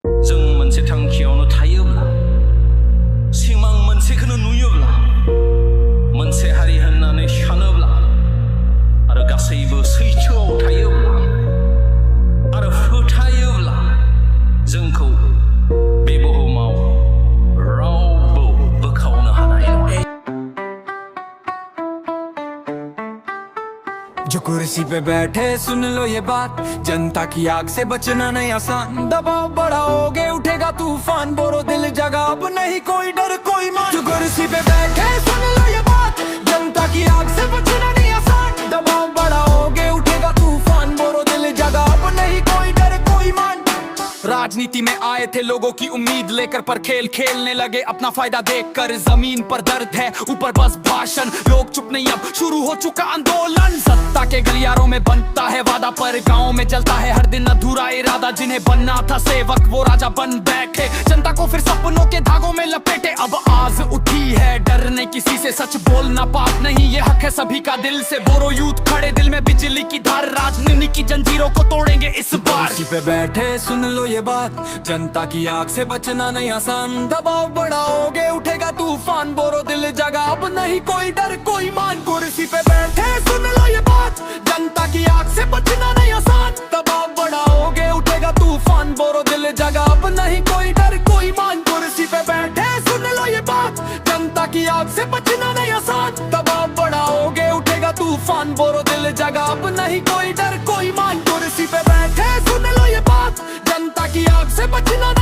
जों मोनसे थांखियावनो थायोब्ला सिमां मोनसेखौनो नुयोब्ला मोनसे हारि होननानै सानोब्ला आरो गासैबो सैथोआव थायोब्ला आरो फोथायोब्ला जोंखौ बे बुहुमाव रावबो बोखावनो हानाय नङा। जो कुर्सी पे बैठे सुन लो ये बात, जनता की आग से बचना नहीं आसान। दबाव बढ़ाओगे उठेगा तूफान, बोरो दिल जगह अब नहीं कोई डर कोई मान। जो कुर्सी पे बैठे सुन लो ये बात, जनता की आग से बचना नहीं आसान। दबाव बढ़ाओगे उठेगा तूफान, बोरो दिल जगह अब नहीं कोई डर कोई मान। राजनीति में आए थे लोगों की उम्मीद लेकर, पर खेल खेलने लगे अपना फायदा देखकर। जमीन पर दर्द है ऊपर बस भाषण, लोग चुप नहीं अब शुरू हो चुका आंदोलन। सत्ता के गलियारों में बनता है वादा, पर गाँव में जलता है हर दिन अधूरा इरादा। जिन्हें बनना था सेवक वो राजा बन बैठे, जनता को फिर सपनों के धागों में लपेटे। अब आस उठी है डरने किसी से, सच बोलना पाप नहीं ये हक है सभी का दिल से। बोरो यूथ खड़े दिल में बिजली की धार, राजनीति की जंजीरों को तोड़ेंगे इस बार। कुर्सी पे बैठे सुन लो ये बात, जनता की आग से बचना नहीं आसान। दबाव बढ़ाओगे उठेगा तूफान, बोरो दिल जगह अब नहीं कोई डर कोई मान। कुर्सी पे बैठे सुन लो ये बात, जनता की आग से बचना नहीं आसान। दबाव बढ़ाओगे उठेगा तूफान, बोरो दिल जगह अब नहीं कोई डर कोई मान। कुर्सी पे बैठे सुन लो ये बात, जनता की आग से बचना नहीं आसान। दबाव बढ़ाओगे उठेगा तूफान, बोरो दिल जगह अब नहीं कोई डर कोई मान। कुर्सी पे बैठे सुन लो ये बात, जनता की आग से बचना नहीं